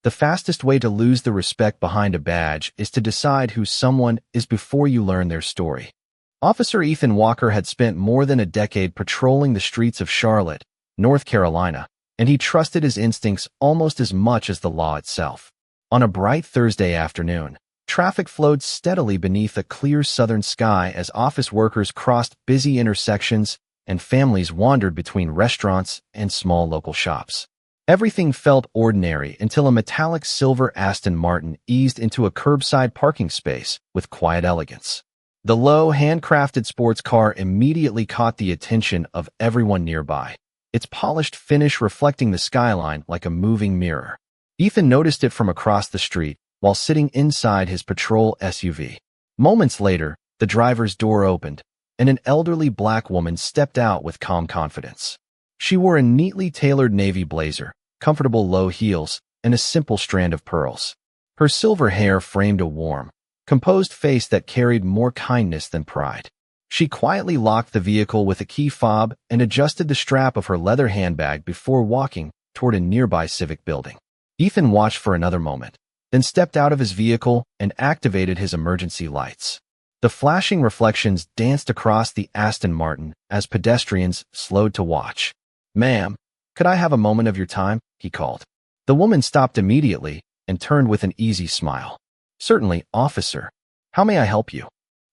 The fastest way to lose the respect behind a badge is to decide who someone is before you learn their story. Officer Ethan Walker had spent more than a decade patrolling the streets of Charlotte, North Carolina, and he trusted his instincts almost as much as the law itself. On a bright Thursday afternoon, traffic flowed steadily beneath a clear southern sky as office workers crossed busy intersections and families wandered between restaurants and small local shops. Everything felt ordinary until a metallic silver Aston Martin eased into a curbside parking space with quiet elegance. The low, handcrafted sports car immediately caught the attention of everyone nearby, its polished finish reflecting the skyline like a moving mirror. Ethan noticed it from across the street while sitting inside his patrol SUV. Moments later, the driver's door opened, and an elderly black woman stepped out with calm confidence. She wore a neatly tailored navy blazer, comfortable low heels, and a simple strand of pearls. Her silver hair framed a warm, composed face that carried more kindness than pride. She quietly locked the vehicle with a key fob and adjusted the strap of her leather handbag before walking toward a nearby civic building. Ethan watched for another moment, then stepped out of his vehicle and activated his emergency lights. The flashing reflections danced across the Aston Martin as pedestrians slowed to watch. "Ma'am, could I have a moment of your time?" he called. The woman stopped immediately and turned with an easy smile. "Certainly, officer. How may I help you?"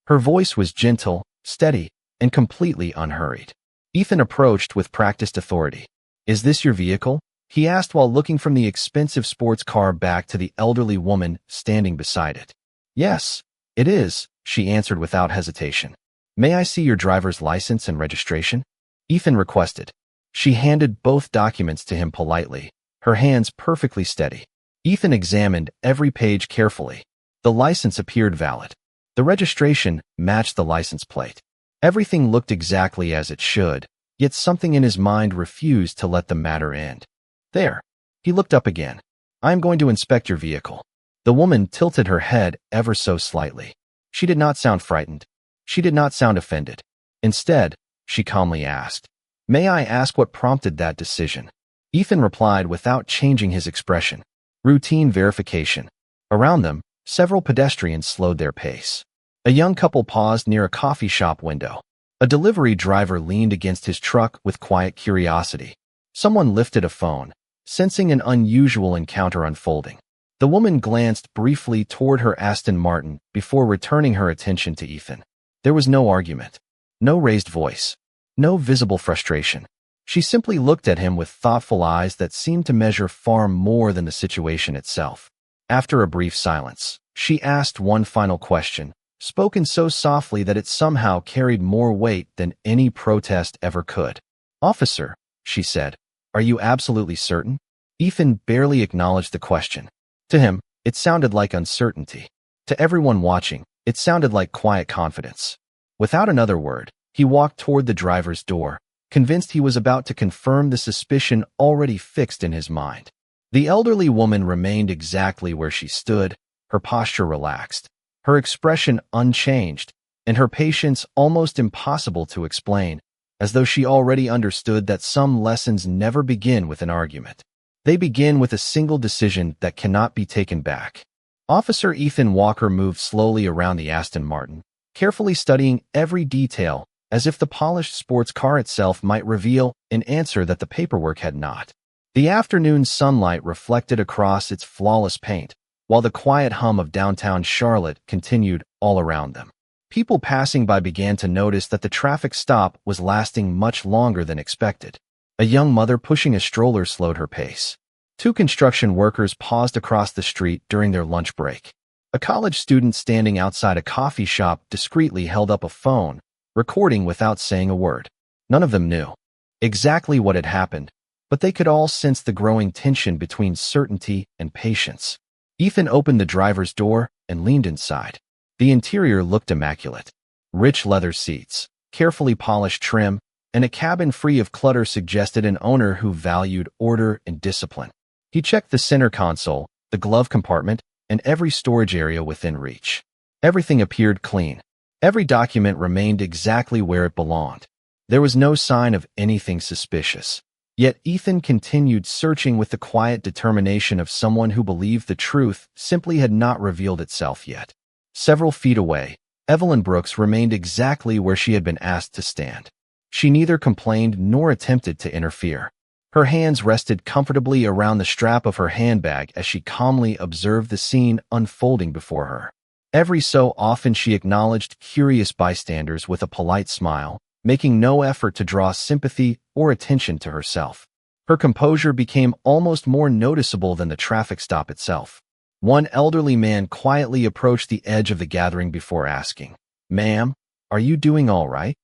Her voice was gentle, steady, and completely unhurried. Ethan approached with practiced authority. "Is this your vehicle?" he asked while looking from the expensive sports car back to the elderly woman standing beside it. "Yes, it is," she answered without hesitation. "May I see your driver's license and registration?" Ethan requested. She handed both documents to him politely, her hands perfectly steady. Ethan examined every page carefully. The license appeared valid. The registration matched the license plate. Everything looked exactly as it should, yet something in his mind refused to let the matter end. "There." He looked up again. "I am going to inspect your vehicle." The woman tilted her head ever so slightly. She did not sound frightened. She did not sound offended. Instead, she calmly asked, "May I ask what prompted that decision?" Ethan replied without changing his expression. "Routine verification." Around them, several pedestrians slowed their pace. A young couple paused near a coffee shop window. A delivery driver leaned against his truck with quiet curiosity. Someone lifted a phone, sensing an unusual encounter unfolding. The woman glanced briefly toward her Aston Martin before returning her attention to Ethan. There was no argument, no raised voice, no visible frustration. She simply looked at him with thoughtful eyes that seemed to measure far more than the situation itself. After a brief silence, she asked one final question, spoken so softly that it somehow carried more weight than any protest ever could. "Officer," she said, "are you absolutely certain?" Ethan barely acknowledged the question. To him, it sounded like uncertainty. To everyone watching, it sounded like quiet confidence. Without another word, he walked toward the driver's door, convinced he was about to confirm the suspicion already fixed in his mind. The elderly woman remained exactly where she stood, her posture relaxed, her expression unchanged, and her patience almost impossible to explain, as though she already understood that some lessons never begin with an argument. They begin with a single decision that cannot be taken back. Officer Ethan Walker moved slowly around the Aston Martin, carefully studying every detail, as if the polished sports car itself might reveal an answer that the paperwork had not. The afternoon sunlight reflected across its flawless paint, while the quiet hum of downtown Charlotte continued all around them. People passing by began to notice that the traffic stop was lasting much longer than expected. A young mother pushing a stroller slowed her pace. Two construction workers paused across the street during their lunch break. A college student standing outside a coffee shop discreetly held up a phone, recording without saying a word. None of them knew exactly what had happened, but they could all sense the growing tension between certainty and patience. Ethan opened the driver's door and leaned inside. The interior looked immaculate. Rich leather seats, carefully polished trim, and a cabin free of clutter suggested an owner who valued order and discipline. He checked the center console, the glove compartment, and every storage area within reach. Everything appeared clean. Every document remained exactly where it belonged. There was no sign of anything suspicious. Yet Ethan continued searching with the quiet determination of someone who believed the truth simply had not revealed itself yet. Several feet away, Evelyn Brooks remained exactly where she had been asked to stand. She neither complained nor attempted to interfere. Her hands rested comfortably around the strap of her handbag as she calmly observed the scene unfolding before her. Every so often she acknowledged curious bystanders with a polite smile, making no effort to draw sympathy or attention to herself. Her composure became almost more noticeable than the traffic stop itself. One elderly man quietly approached the edge of the gathering before asking, "Ma'am, are you doing all right?"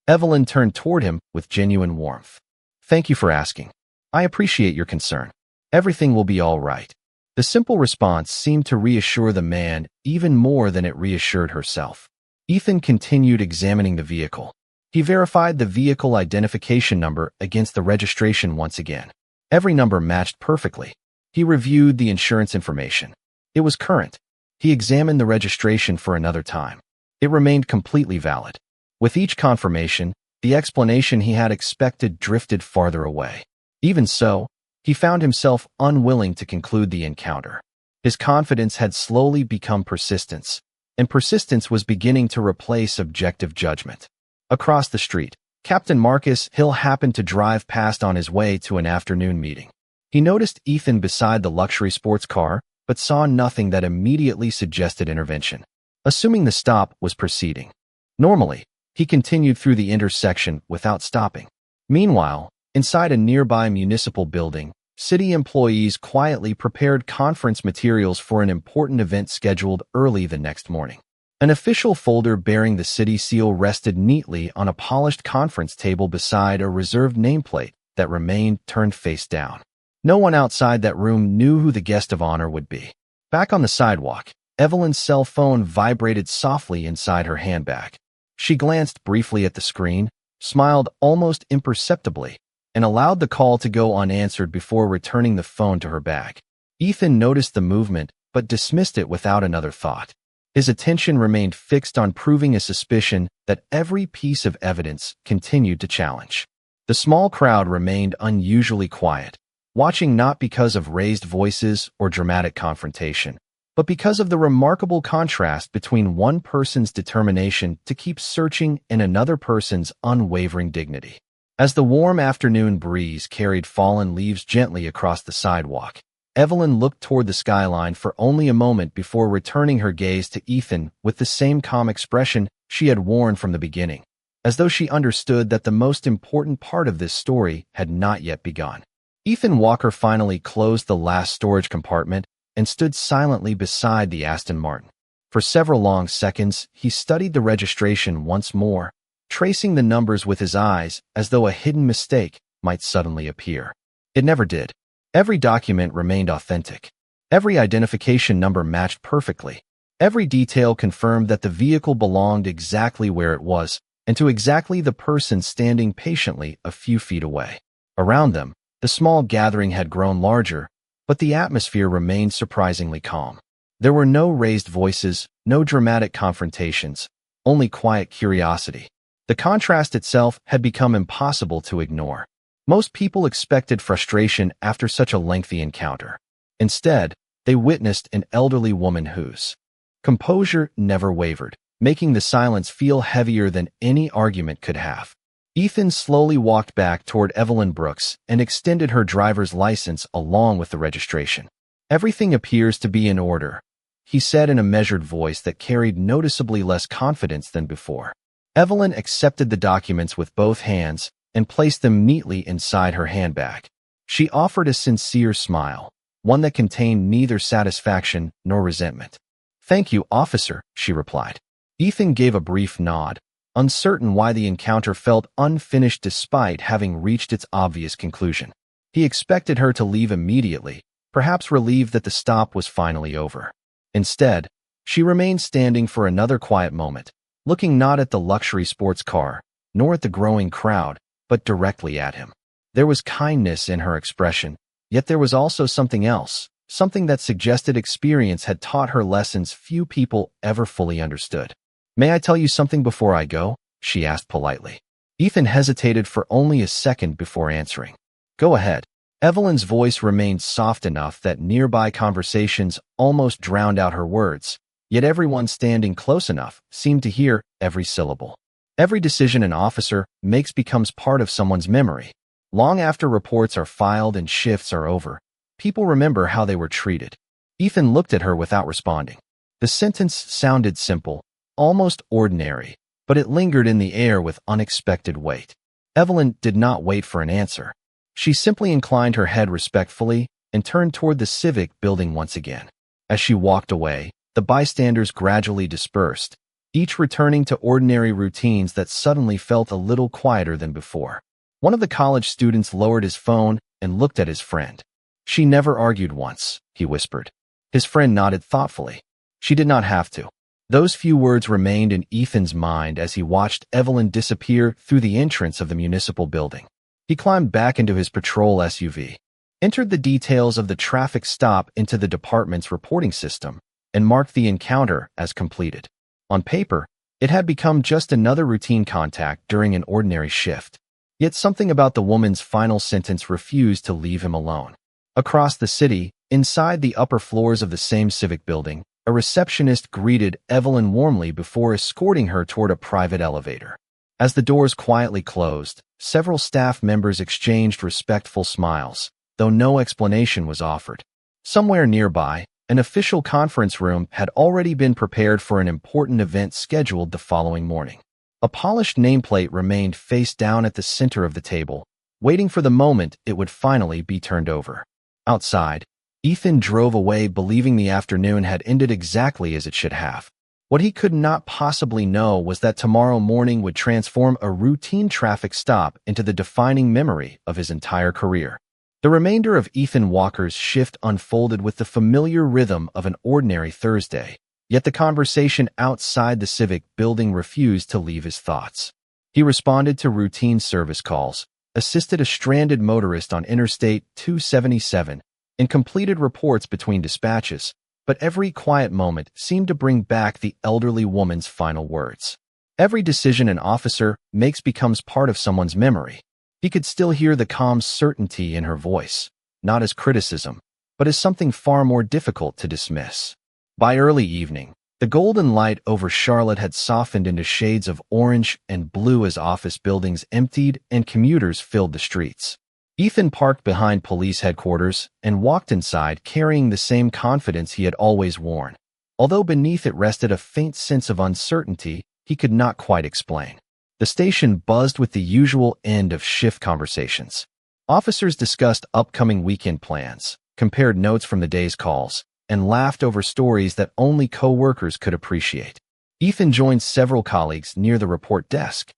Evelyn turned toward him with genuine warmth. "Thank you for asking. I appreciate your concern. Everything will be all right." The simple response seemed to reassure the man even more than it reassured herself. Ethan continued examining the vehicle. He verified the vehicle identification number against the registration once again. Every number matched perfectly. He reviewed the insurance information. It was current. He examined the registration for another time. It remained completely valid. With each confirmation, the explanation he had expected drifted farther away. Even so, he found himself unwilling to conclude the encounter. His confidence had slowly become persistence, and persistence was beginning to replace objective judgment. Across the street, Captain Marcus Hill happened to drive past on his way to an afternoon meeting. He noticed Ethan beside the luxury sports car, but saw nothing that immediately suggested intervention. Assuming the stop was proceeding normally, he continued through the intersection without stopping. Meanwhile, inside a nearby municipal building, city employees quietly prepared conference materials for an important event scheduled early the next morning. An official folder bearing the city seal rested neatly on a polished conference table beside a reserved nameplate that remained turned face down. No one outside that room knew who the guest of honor would be. Back on the sidewalk, Evelyn's cell phone vibrated softly inside her handbag. She glanced briefly at the screen, smiled almost imperceptibly, and allowed the call to go unanswered before returning the phone to her bag. Ethan noticed the movement, but dismissed it without another thought. His attention remained fixed on proving a suspicion that every piece of evidence continued to challenge. The small crowd remained unusually quiet, watching not because of raised voices or dramatic confrontation, but because of the remarkable contrast between one person's determination to keep searching and another person's unwavering dignity. As the warm afternoon breeze carried fallen leaves gently across the sidewalk, Evelyn looked toward the skyline for only a moment before returning her gaze to Ethan with the same calm expression she had worn from the beginning, as though she understood that the most important part of this story had not yet begun. Ethan Walker finally closed the last storage compartment and stood silently beside the Aston Martin. For several long seconds, he studied the registration once more, tracing the numbers with his eyes as though a hidden mistake might suddenly appear. It never did. Every document remained authentic. Every identification number matched perfectly. Every detail confirmed that the vehicle belonged exactly where it was, and to exactly the person standing patiently a few feet away. Around them, the small gathering had grown larger, but the atmosphere remained surprisingly calm. There were no raised voices, no dramatic confrontations, only quiet curiosity. The contrast itself had become impossible to ignore. Most people expected frustration after such a lengthy encounter. Instead, they witnessed an elderly woman whose composure never wavered, making the silence feel heavier than any argument could have. Ethan slowly walked back toward Evelyn Brooks and extended her driver's license along with the registration. "Everything appears to be in order," he said in a measured voice that carried noticeably less confidence than before. Evelyn accepted the documents with both hands and placed them neatly inside her handbag. She offered a sincere smile, one that contained neither satisfaction nor resentment. "Thank you, officer," she replied. Ethan gave a brief nod, uncertain why the encounter felt unfinished despite having reached its obvious conclusion. He expected her to leave immediately, perhaps relieved that the stop was finally over. Instead, she remained standing for another quiet moment, looking not at the luxury sports car, nor at the growing crowd, but directly at him. There was kindness in her expression, yet there was also something else, something that suggested experience had taught her lessons few people ever fully understood. "May I tell you something before I go?" she asked politely. Ethan hesitated for only a second before answering. Go ahead. Evelyn's voice remained soft enough that nearby conversations almost drowned out her words, yet everyone standing close enough seemed to hear every syllable. Every decision an officer makes becomes part of someone's memory. Long after reports are filed and shifts are over, people remember how they were treated. Ethan looked at her without responding. The sentence sounded simple, almost ordinary, but it lingered in the air with unexpected weight. Evelyn did not wait for an answer. She simply inclined her head respectfully and turned toward the civic building once again. As she walked away, the bystanders gradually dispersed, each returning to ordinary routines that suddenly felt a little quieter than before. One of the college students lowered his phone and looked at his friend. "She never argued once," he whispered. His friend nodded thoughtfully. She did not have to. Those few words remained in Ethan's mind as he watched Evelyn disappear through the entrance of the municipal building. He climbed back into his patrol SUV, entered the details of the traffic stop into the department's reporting system, and marked the encounter as completed. On paper, it had become just another routine contact during an ordinary shift. Yet something about the woman's final sentence refused to leave him alone. Across the city, inside the upper floors of the same civic building, a receptionist greeted Evelyn warmly before escorting her toward a private elevator. As the doors quietly closed, several staff members exchanged respectful smiles, though no explanation was offered. Somewhere nearby, an official conference room had already been prepared for an important event scheduled the following morning. A polished nameplate remained face down at the center of the table, waiting for the moment it would finally be turned over. Outside, Ethan drove away believing the afternoon had ended exactly as it should have. What he could not possibly know was that tomorrow morning would transform a routine traffic stop into the defining memory of his entire career. The remainder of Ethan Walker's shift unfolded with the familiar rhythm of an ordinary Thursday, yet the conversation outside the civic building refused to leave his thoughts. He responded to routine service calls, assisted a stranded motorist on Interstate 277, and completed reports between dispatches, but every quiet moment seemed to bring back the elderly woman's final words. Every decision an officer makes becomes part of someone's memory. He could still hear the calm certainty in her voice, not as criticism, but as something far more difficult to dismiss. By early evening, the golden light over Charlotte had softened into shades of orange and blue as office buildings emptied and commuters filled the streets. Ethan parked behind police headquarters and walked inside carrying the same confidence he had always worn. Although beneath it rested a faint sense of uncertainty he could not quite explain. The station buzzed with the usual end-of-shift conversations. Officers discussed upcoming weekend plans, compared notes from the day's calls, and laughed over stories that only co-workers could appreciate. Ethan joined several colleagues near the report desk,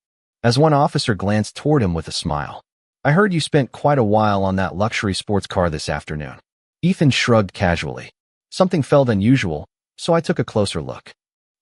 as one officer glanced toward him with a smile. "I heard you spent quite a while on that luxury sports car this afternoon." Ethan shrugged casually. "Something felt unusual, so I took a closer look."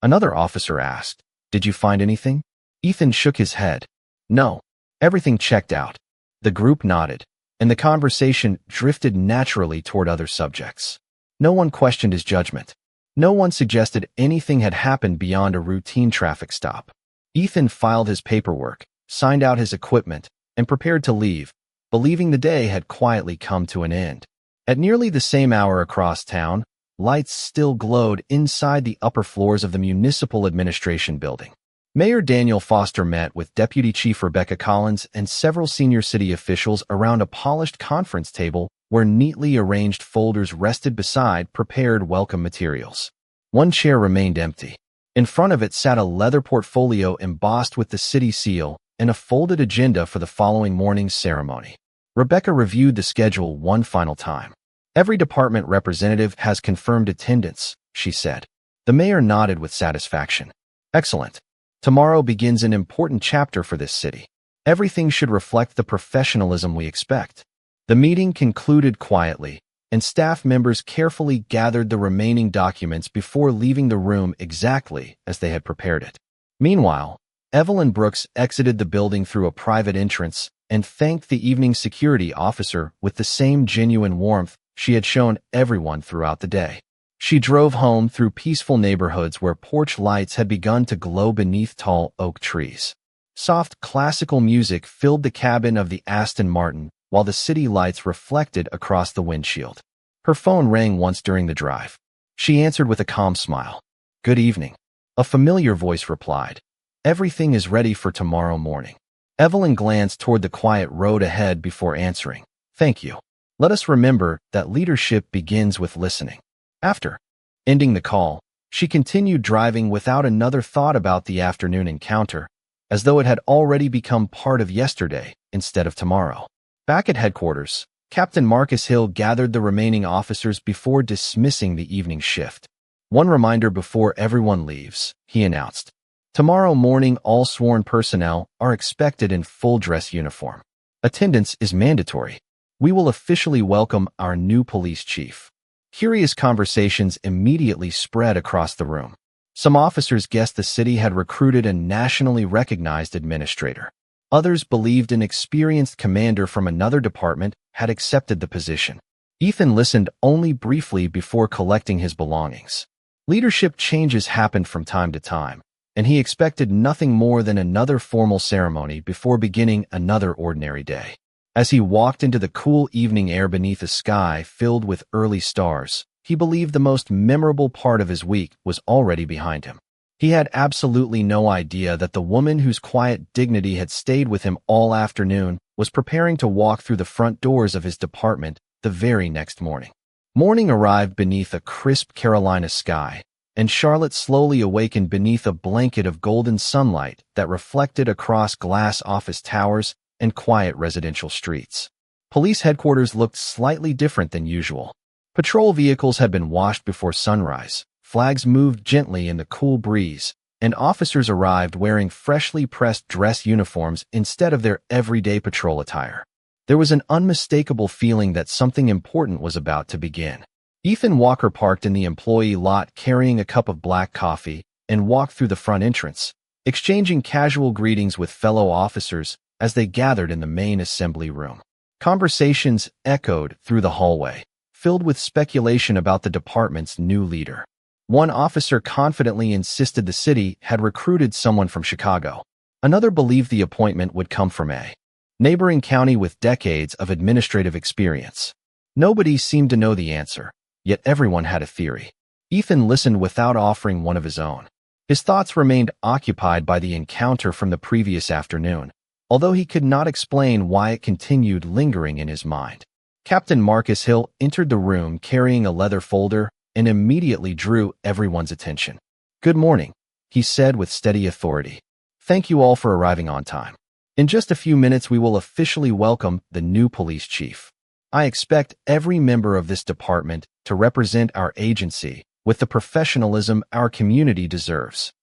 Another officer asked, "Did you find anything?" Ethan shook his head. "No, everything checked out." The group nodded, and the conversation drifted naturally toward other subjects. No one questioned his judgment. No one suggested anything had happened beyond a routine traffic stop. Ethan filed his paperwork, signed out his equipment, and prepared to leave, believing the day had quietly come to an end. At nearly the same hour across town, lights still glowed inside the upper floors of the municipal administration building. Mayor Daniel Foster met with Deputy Chief Rebecca Collins and several senior city officials around a polished conference table where neatly arranged folders rested beside prepared welcome materials. One chair remained empty. In front of it sat a leather portfolio embossed with the city seal and a folded agenda for the following morning's ceremony. Rebecca reviewed the schedule one final time. "Every department representative has confirmed attendance," she said. The mayor nodded with satisfaction. "Excellent. Tomorrow begins an important chapter for this city. Everything should reflect the professionalism we expect." The meeting concluded quietly, and staff members carefully gathered the remaining documents before leaving the room exactly as they had prepared it. Meanwhile, Evelyn Brooks exited the building through a private entrance and thanked the evening security officer with the same genuine warmth she had shown everyone throughout the day. She drove home through peaceful neighborhoods where porch lights had begun to glow beneath tall oak trees. Soft classical music filled the cabin of the Aston Martin, while the city lights reflected across the windshield. Her phone rang once during the drive. She answered with a calm smile. "Good evening." A familiar voice replied. "Everything is ready for tomorrow morning." Evelyn glanced toward the quiet road ahead before answering. "Thank you. Let us remember that leadership begins with listening." After ending the call, she continued driving without another thought about the afternoon encounter, as though it had already become part of yesterday instead of tomorrow. Back at headquarters, Captain Marcus Hill gathered the remaining officers before dismissing the evening shift. "One reminder before everyone leaves," he announced. "Tomorrow morning, all sworn personnel are expected in full dress uniform. Attendance is mandatory. We will officially welcome our new police chief." Curious conversations immediately spread across the room. Some officers guessed the city had recruited a nationally recognized administrator. Others believed an experienced commander from another department had accepted the position. Ethan listened only briefly before collecting his belongings. Leadership changes happened from time to time, and he expected nothing more than another formal ceremony before beginning another ordinary day. As he walked into the cool evening air beneath a sky filled with early stars, he believed the most memorable part of his week was already behind him. He had absolutely no idea that the woman whose quiet dignity had stayed with him all afternoon was preparing to walk through the front doors of his department the very next morning. Morning arrived beneath a crisp Carolina sky, and Charlotte slowly awakened beneath a blanket of golden sunlight that reflected across glass office towers and quiet residential streets. Police headquarters looked slightly different than usual. Patrol vehicles had been washed before sunrise, flags moved gently in the cool breeze, and officers arrived wearing freshly pressed dress uniforms instead of their everyday patrol attire. There was an unmistakable feeling that something important was about to begin. Ethan Walker parked in the employee lot carrying a cup of black coffee and walked through the front entrance, exchanging casual greetings with fellow officers as they gathered in the main assembly room. Conversations echoed through the hallway, filled with speculation about the department's new leader. One officer confidently insisted the city had recruited someone from Chicago. Another believed the appointment would come from a neighboring county with decades of administrative experience. Nobody seemed to know the answer, yet everyone had a theory. Ethan listened without offering one of his own. His thoughts remained occupied by the encounter from the previous afternoon, although he could not explain why it continued lingering in his mind. Captain Marcus Hill entered the room carrying a leather folder and immediately drew everyone's attention. "Good morning," he said with steady authority. "Thank you all for arriving on time. In just a few minutes we will officially welcome the new police chief. I expect every member of this department to represent our agency with the professionalism our community deserves."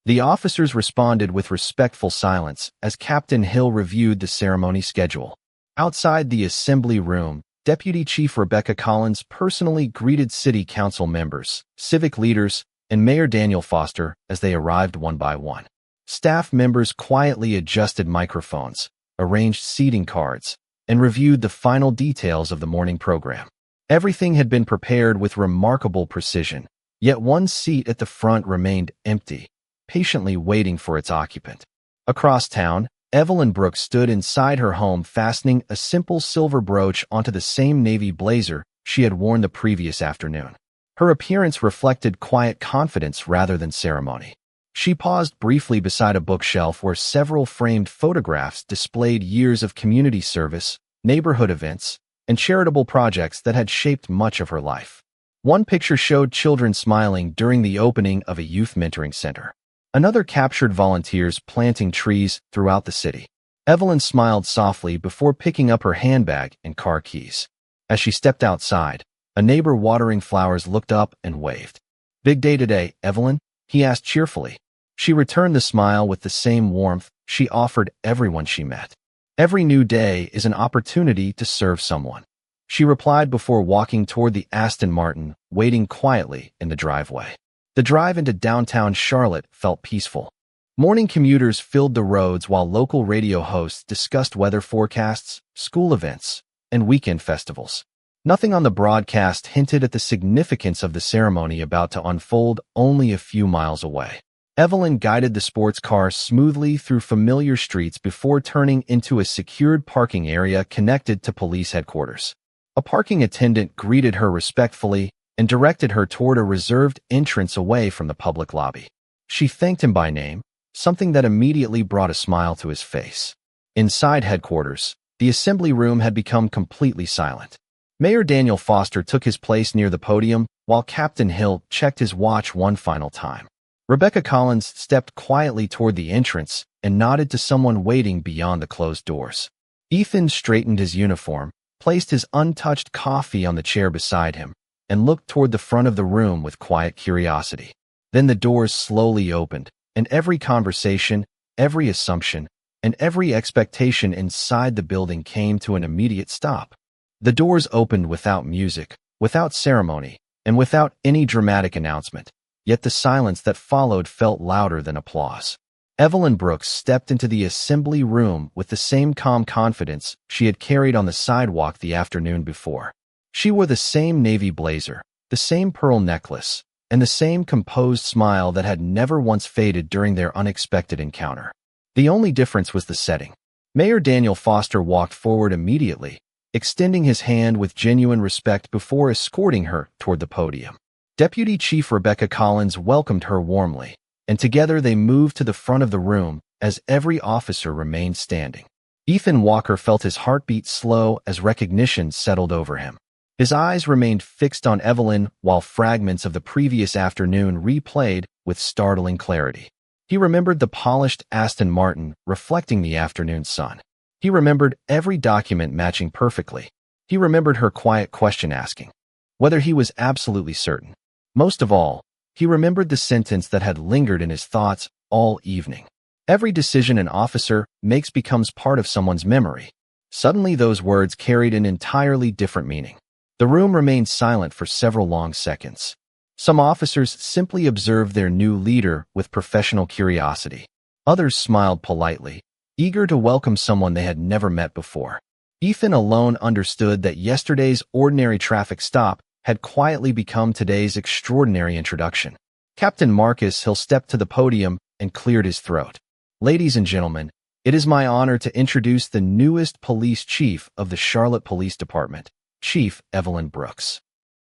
The officers responded with respectful silence as Captain Hill reviewed the ceremony schedule. Outside the assembly room, Deputy Chief Rebecca Collins personally greeted city council members, civic leaders, and Mayor Daniel Foster as they arrived one by one. Staff members quietly adjusted microphones, arranged seating cards, and reviewed the final details of the morning program. Everything had been prepared with remarkable precision, yet one seat at the front remained empty, patiently waiting for its occupant. Across town, Evelyn Brooks stood inside her home fastening a simple silver brooch onto the same navy blazer she had worn the previous afternoon. Her appearance reflected quiet confidence rather than ceremony. She paused briefly beside a bookshelf where several framed photographs displayed years of community service, neighborhood events, and charitable projects that had shaped much of her life. One picture showed children smiling during the opening of a youth mentoring center. Another captured volunteers planting trees throughout the city. Evelyn smiled softly before picking up her handbag and car keys. As she stepped outside, a neighbor watering flowers looked up and waved. "Big day today, Evelyn?" he asked cheerfully. She returned the smile with the same warmth she offered everyone she met. "Every new day is an opportunity to serve someone," she replied before walking toward the Aston Martin, waiting quietly in the driveway. The drive into downtown Charlotte felt peaceful. Morning commuters filled the roads while local radio hosts discussed weather forecasts, school events, and weekend festivals. Nothing on the broadcast hinted at the significance of the ceremony about to unfold only a few miles away. Evelyn guided the sports car smoothly through familiar streets before turning into a secured parking area connected to police headquarters. A parking attendant greeted her respectfully and directed her toward a reserved entrance away from the public lobby. She thanked him by name, something that immediately brought a smile to his face. Inside headquarters, the assembly room had become completely silent. Mayor Daniel Foster took his place near the podium, while Captain Hill checked his watch one final time. Rebecca Collins stepped quietly toward the entrance and nodded to someone waiting beyond the closed doors. Ethan straightened his uniform, placed his untouched coffee on the chair beside him, and looked toward the front of the room with quiet curiosity. Then the doors slowly opened, and every conversation, every assumption, and every expectation inside the building came to an immediate stop. The doors opened without music, without ceremony, and without any dramatic announcement. Yet the silence that followed felt louder than applause. Evelyn Brooks stepped into the assembly room with the same calm confidence she had carried on the sidewalk the afternoon before. She wore the same navy blazer, the same pearl necklace, and the same composed smile that had never once faded during their unexpected encounter. The only difference was the setting. Mayor Daniel Foster walked forward immediately, extending his hand with genuine respect before escorting her toward the podium. Deputy Chief Rebecca Collins welcomed her warmly, and together they moved to the front of the room as every officer remained standing. Ethan Walker felt his heartbeat slow as recognition settled over him. His eyes remained fixed on Evelyn while fragments of the previous afternoon replayed with startling clarity. He remembered the polished Aston Martin reflecting the afternoon sun. He remembered every document matching perfectly. He remembered her quiet question asking whether he was absolutely certain. Most of all, he remembered the sentence that had lingered in his thoughts all evening. Every decision an officer makes becomes part of someone's memory. Suddenly those words carried an entirely different meaning. The room remained silent for several long seconds. Some officers simply observed their new leader with professional curiosity. Others smiled politely, eager to welcome someone they had never met before. Ethan alone understood that yesterday's ordinary traffic stop had quietly become today's extraordinary introduction. Captain Marcus Hill stepped to the podium and cleared his throat. Ladies and gentlemen, it is my honor to introduce the newest police chief of the Charlotte Police Department, Chief Evelyn Brooks.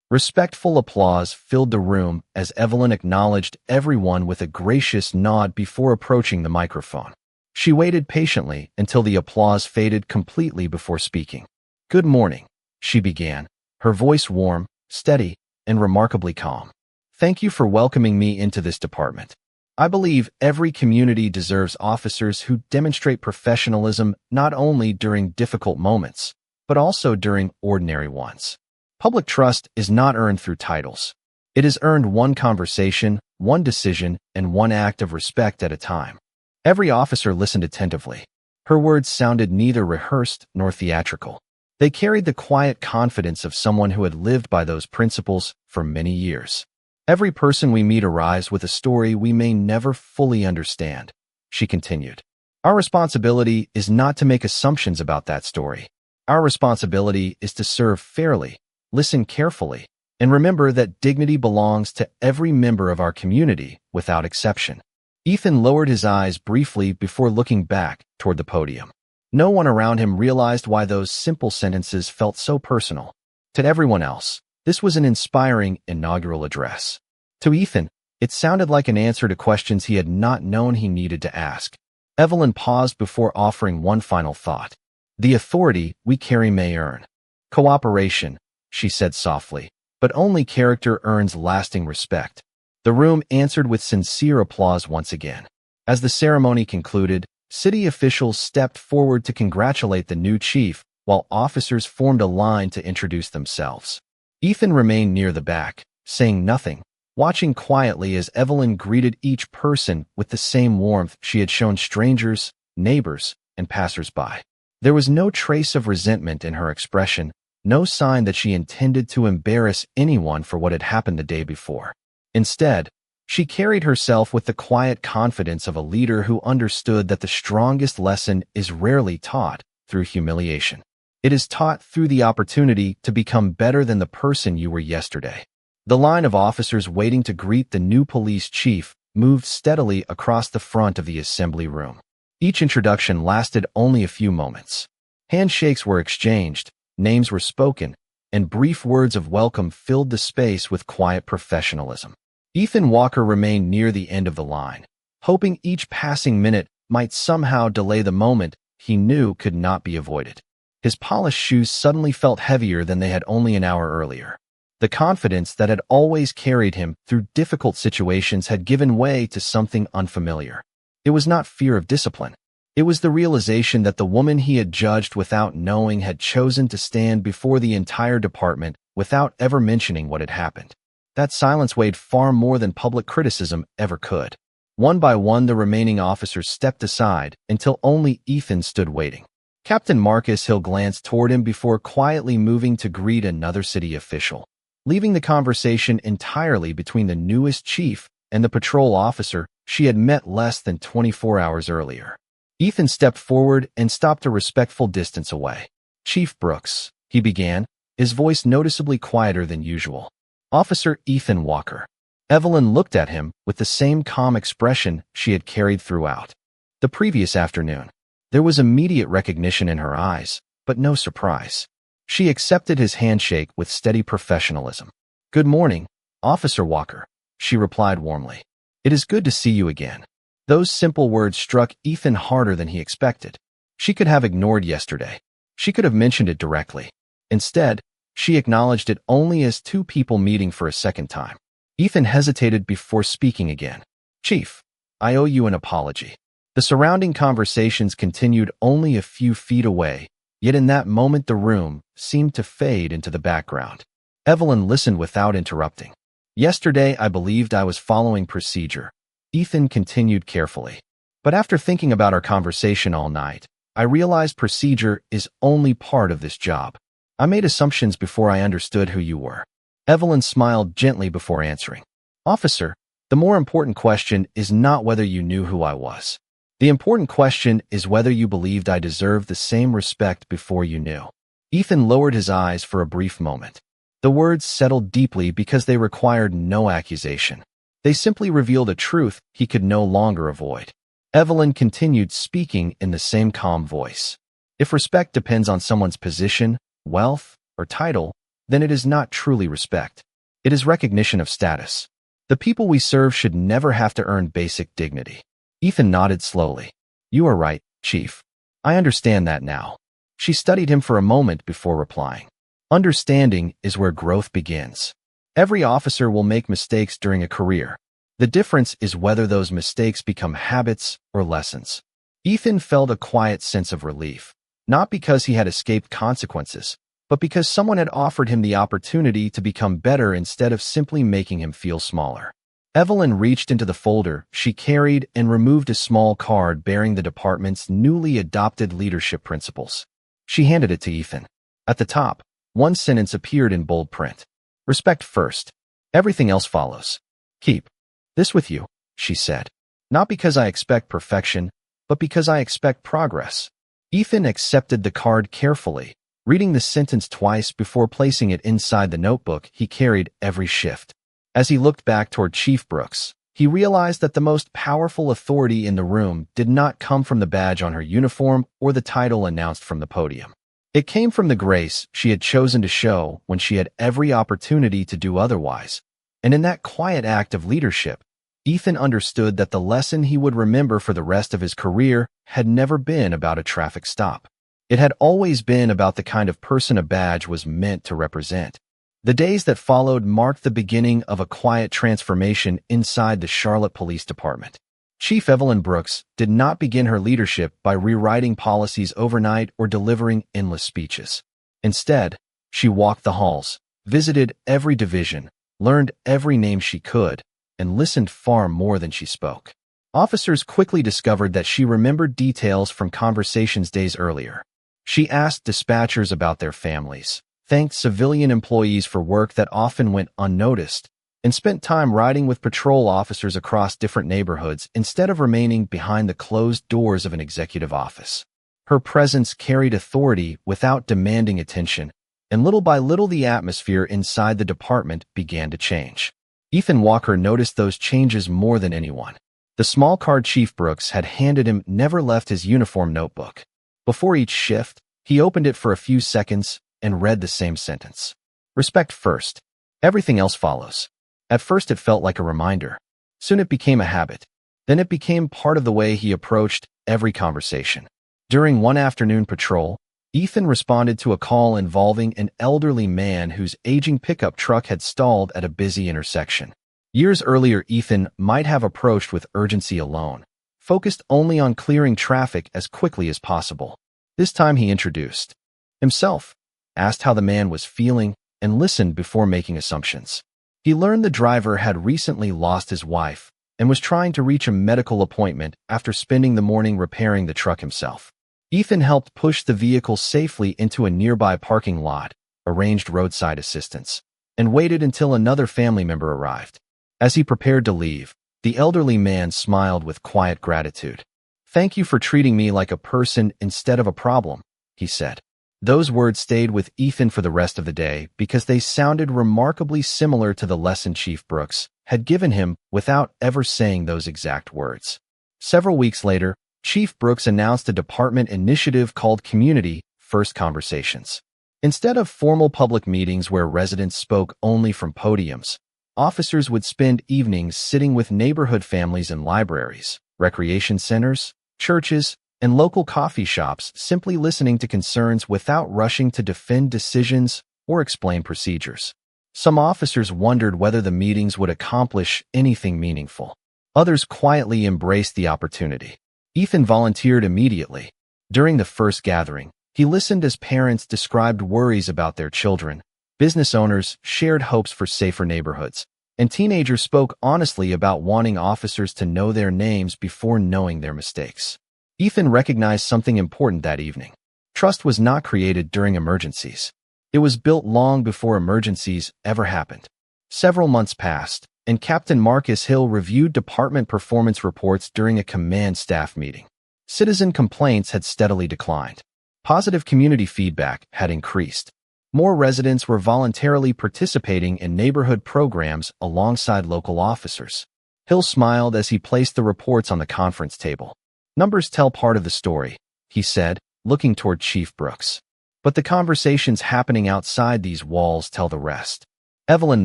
Respectful applause filled the room as Evelyn acknowledged everyone with a gracious nod before approaching the microphone. She waited patiently until the applause faded completely before speaking. "Good morning," she began, her voice warm, steady, and remarkably calm. "Thank you for welcoming me into this department. I believe every community deserves officers who demonstrate professionalism not only during difficult moments, but also during ordinary ones. Public trust is not earned through titles. It is earned one conversation, one decision, and one act of respect at a time." Every officer listened attentively. Her words sounded neither rehearsed nor theatrical. They carried the quiet confidence of someone who had lived by those principles for many years. "Every person we meet arrives with a story we may never fully understand," she continued. "Our responsibility is not to make assumptions about that story. Our responsibility is to serve fairly, listen carefully, and remember that dignity belongs to every member of our community without exception." Ethan lowered his eyes briefly before looking back toward the podium. No one around him realized why those simple sentences felt so personal. To everyone else, this was an inspiring inaugural address. To Ethan, it sounded like an answer to questions he had not known he needed to ask. Evelyn paused before offering one final thought. "The authority we carry may earn cooperation," she said softly, "but only character earns lasting respect." The room answered with sincere applause once again. As the ceremony concluded, city officials stepped forward to congratulate the new chief, while officers formed a line to introduce themselves. Ethan remained near the back, saying nothing, watching quietly as Evelyn greeted each person with the same warmth she had shown strangers, neighbors, and passers-by. There was no trace of resentment in her expression, no sign that she intended to embarrass anyone for what had happened the day before. Instead, she carried herself with the quiet confidence of a leader who understood that the strongest lesson is rarely taught through humiliation. It is taught through the opportunity to become better than the person you were yesterday. The line of officers waiting to greet the new police chief moved steadily across the front of the assembly room. Each introduction lasted only a few moments. Handshakes were exchanged, names were spoken, and brief words of welcome filled the space with quiet professionalism. Ethan Walker remained near the end of the line, hoping each passing minute might somehow delay the moment he knew could not be avoided. His polished shoes suddenly felt heavier than they had only an hour earlier. The confidence that had always carried him through difficult situations had given way to something unfamiliar. It was not fear of discipline. It was the realization that the woman he had judged without knowing had chosen to stand before the entire department without ever mentioning what had happened. That silence weighed far more than public criticism ever could. One by one, the remaining officers stepped aside until only Ethan stood waiting. Captain Marcus Hill glanced toward him before quietly moving to greet another city official, leaving the conversation entirely between the newest chief and the patrol officer she had met less than 24 hours earlier. Ethan stepped forward and stopped a respectful distance away. "Chief Brooks," he began, his voice noticeably quieter than usual. "Officer Ethan Walker." Evelyn looked at him with the same calm expression she had carried throughout the previous afternoon. There was immediate recognition in her eyes, but no surprise. She accepted his handshake with steady professionalism. "Good morning, Officer Walker," she replied warmly. "It is good to see you again." Those simple words struck Ethan harder than he expected. She could have ignored yesterday. She could have mentioned it directly. Instead, she acknowledged it only as two people meeting for a second time. Ethan hesitated before speaking again. "Chief, I owe you an apology." The surrounding conversations continued only a few feet away, yet in that moment the room seemed to fade into the background. Evelyn listened without interrupting. "Yesterday I believed I was following procedure," Ethan continued carefully. "But after thinking about our conversation all night, I realized procedure is only part of this job. I made assumptions before I understood who you were." Evelyn smiled gently before answering. "Officer, the more important question is not whether you knew who I was. The important question is whether you believed I deserved the same respect before you knew." Ethan lowered his eyes for a brief moment. The words settled deeply because they required no accusation. They simply revealed a truth he could no longer avoid. Evelyn continued speaking in the same calm voice. "If respect depends on someone's position, wealth, or title, then it is not truly respect. It is recognition of status. The people we serve should never have to earn basic dignity." Ethan nodded slowly. "You are right, Chief. I understand that now." She studied him for a moment before replying. "Understanding is where growth begins. Every officer will make mistakes during a career. The difference is whether those mistakes become habits or lessons." Ethan felt a quiet sense of relief, not because he had escaped consequences, but because someone had offered him the opportunity to become better instead of simply making him feel smaller. Evelyn reached into the folder she carried and removed a small card bearing the department's newly adopted leadership principles. She handed it to Ethan. At the top, one sentence appeared in bold print. "Respect first. Everything else follows. Keep this with you," she said. "Not because I expect perfection, but because I expect progress." Ethan accepted the card carefully, reading the sentence twice before placing it inside the notebook he carried every shift. As he looked back toward Chief Brooks, he realized that the most powerful authority in the room did not come from the badge on her uniform or the title announced from the podium. It came from the grace she had chosen to show when she had every opportunity to do otherwise. And in that quiet act of leadership, Ethan understood that the lesson he would remember for the rest of his career had never been about a traffic stop. It had always been about the kind of person a badge was meant to represent. The days that followed marked the beginning of a quiet transformation inside the Charlotte Police Department. Chief Evelyn Brooks did not begin her leadership by rewriting policies overnight or delivering endless speeches. Instead, she walked the halls, visited every division, learned every name she could, and listened far more than she spoke. Officers quickly discovered that she remembered details from conversations days earlier. She asked dispatchers about their families, thanked civilian employees for work that often went unnoticed, and spent time riding with patrol officers across different neighborhoods instead of remaining behind the closed doors of an executive office. Her presence carried authority without demanding attention, and little by little the atmosphere inside the department began to change. Ethan Walker noticed those changes more than anyone. The small card Chief Brooks had handed him never left his uniform notebook. Before each shift, he opened it for a few seconds and read the same sentence. Respect first. Everything else follows. At first it felt like a reminder. Soon it became a habit. Then it became part of the way he approached every conversation. During one afternoon patrol, Ethan responded to a call involving an elderly man whose aging pickup truck had stalled at a busy intersection. Years earlier, Ethan might have approached with urgency alone, focused only on clearing traffic as quickly as possible. This time he introduced himself, asked how the man was feeling, and listened before making assumptions. He learned the driver had recently lost his wife and was trying to reach a medical appointment after spending the morning repairing the truck himself. Ethan helped push the vehicle safely into a nearby parking lot, arranged roadside assistance, and waited until another family member arrived. As he prepared to leave, the elderly man smiled with quiet gratitude. "Thank you for treating me like a person instead of a problem," he said. Those words stayed with Ethan for the rest of the day because they sounded remarkably similar to the lesson Chief Brooks had given him without ever saying those exact words. Several weeks later, Chief Brooks announced a department initiative called Community First Conversations. Instead of formal public meetings where residents spoke only from podiums, officers would spend evenings sitting with neighborhood families in libraries, recreation centers, churches, and local coffee shops, simply listening to concerns without rushing to defend decisions or explain procedures. Some officers wondered whether the meetings would accomplish anything meaningful. Others quietly embraced the opportunity. Ethan volunteered immediately. During the first gathering, he listened as parents described worries about their children, business owners shared hopes for safer neighborhoods, and teenagers spoke honestly about wanting officers to know their names before knowing their mistakes. Ethan recognized something important that evening. Trust was not created during emergencies. It was built long before emergencies ever happened. Several months passed, and Captain Marcus Hill reviewed department performance reports during a command staff meeting. Citizen complaints had steadily declined. Positive community feedback had increased. More residents were voluntarily participating in neighborhood programs alongside local officers. Hill smiled as he placed the reports on the conference table. "Numbers tell part of the story," he said, looking toward Chief Brooks. "But the conversations happening outside these walls tell the rest." Evelyn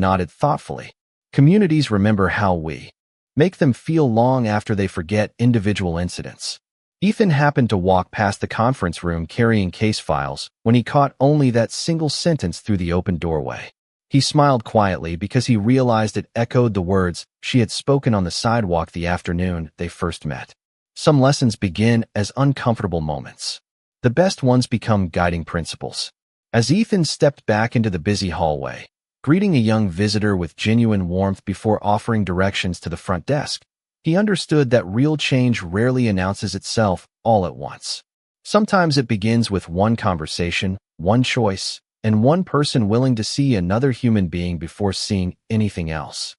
nodded thoughtfully. "Communities remember how we make them feel long after they forget individual incidents." Ethan happened to walk past the conference room carrying case files when he caught only that single sentence through the open doorway. He smiled quietly because he realized it echoed the words she had spoken on the sidewalk the afternoon they first met. Some lessons begin as uncomfortable moments. The best ones become guiding principles. As Ethan stepped back into the busy hallway, greeting a young visitor with genuine warmth before offering directions to the front desk, he understood that real change rarely announces itself all at once. Sometimes it begins with one conversation, one choice, and one person willing to see another human being before seeing anything else.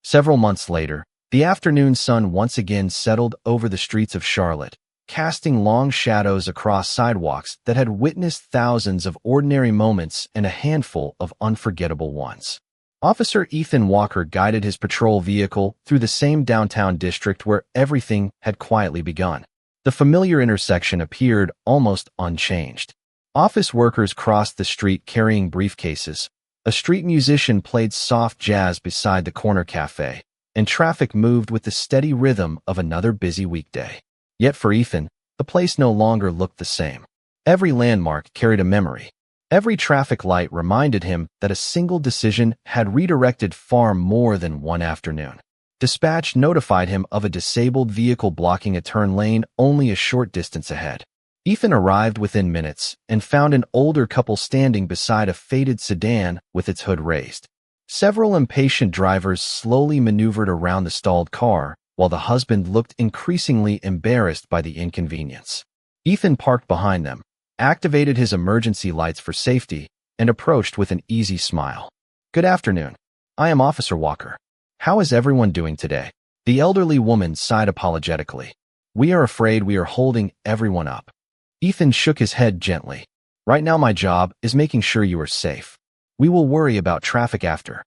Several months later, the afternoon sun once again settled over the streets of Charlotte, casting long shadows across sidewalks that had witnessed thousands of ordinary moments and a handful of unforgettable ones. Officer Ethan Walker guided his patrol vehicle through the same downtown district where everything had quietly begun. The familiar intersection appeared almost unchanged. Office workers crossed the street carrying briefcases. A street musician played soft jazz beside the corner cafe, and traffic moved with the steady rhythm of another busy weekday. Yet for Ethan, the place no longer looked the same. Every landmark carried a memory. Every traffic light reminded him that a single decision had redirected far more than one afternoon. Dispatch notified him of a disabled vehicle blocking a turn lane only a short distance ahead. Ethan arrived within minutes and found an older couple standing beside a faded sedan with its hood raised. Several impatient drivers slowly maneuvered around the stalled car, while the husband looked increasingly embarrassed by the inconvenience. Ethan parked behind them, activated his emergency lights for safety, and approached with an easy smile. "Good afternoon. I am Officer Walker. How is everyone doing today?" The elderly woman sighed apologetically. "We are afraid we are holding everyone up." Ethan shook his head gently. "Right now my job is making sure you are safe. We will worry about traffic after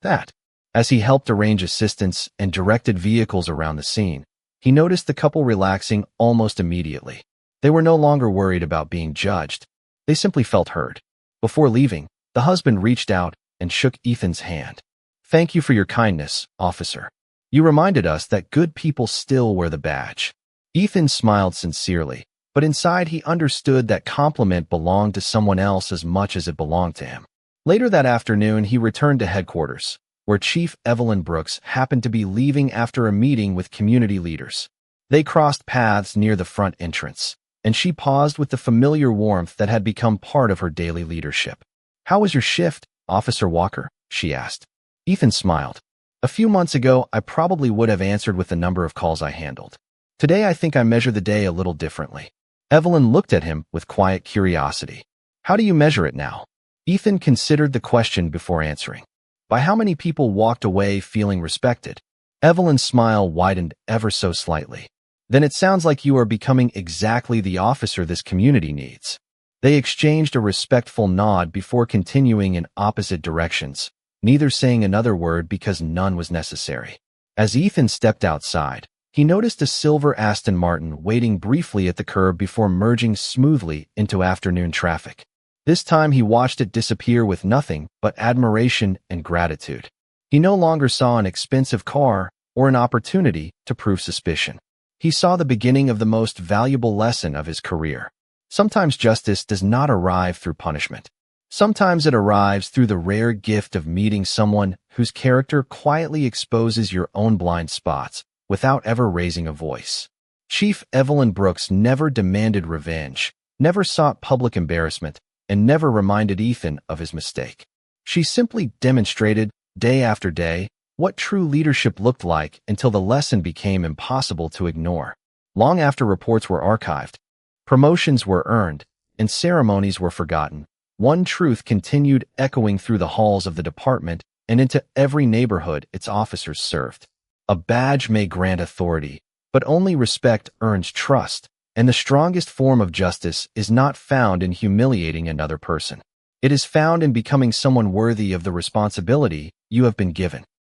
that." As he helped arrange assistance and directed vehicles around the scene, he noticed the couple relaxing almost immediately. They were no longer worried about being judged. They simply felt heard. Before leaving, the husband reached out and shook Ethan's hand. "Thank you for your kindness, officer. You reminded us that good people still wear the badge." Ethan smiled sincerely, but inside he understood that compliment belonged to someone else as much as it belonged to him. Later that afternoon, he returned to headquarters, where Chief Evelyn Brooks happened to be leaving after a meeting with community leaders. They crossed paths near the front entrance, and she paused with the familiar warmth that had become part of her daily leadership. "How was your shift, Officer Walker?" she asked. Ethan smiled. "A few months ago, I probably would have answered with the number of calls I handled. Today, I think I measure the day a little differently." Evelyn looked at him with quiet curiosity. "How do you measure it now?" Ethan considered the question before answering. "By how many people walked away feeling respected." Evelyn's smile widened ever so slightly. "Then it sounds like you are becoming exactly the officer this community needs." They exchanged a respectful nod before continuing in opposite directions, neither saying another word because none was necessary. As Ethan stepped outside, he noticed a silver Aston Martin waiting briefly at the curb before merging smoothly into afternoon traffic. This time he watched it disappear with nothing but admiration and gratitude. He no longer saw an expensive car or an opportunity to prove suspicion. He saw the beginning of the most valuable lesson of his career. Sometimes justice does not arrive through punishment. Sometimes it arrives through the rare gift of meeting someone whose character quietly exposes your own blind spots without ever raising a voice. Chief Evelyn Brooks never demanded revenge, never sought public embarrassment, and never reminded Ethan of his mistake. She simply demonstrated, day after day, what true leadership looked like until the lesson became impossible to ignore. Long after reports were archived, promotions were earned, and ceremonies were forgotten, one truth continued echoing through the halls of the department and into every neighborhood its officers served. A badge may grant authority, but only respect earns trust, and the strongest form of justice is not found in humiliating another person. It is found in becoming someone worthy of the responsibility you have been given.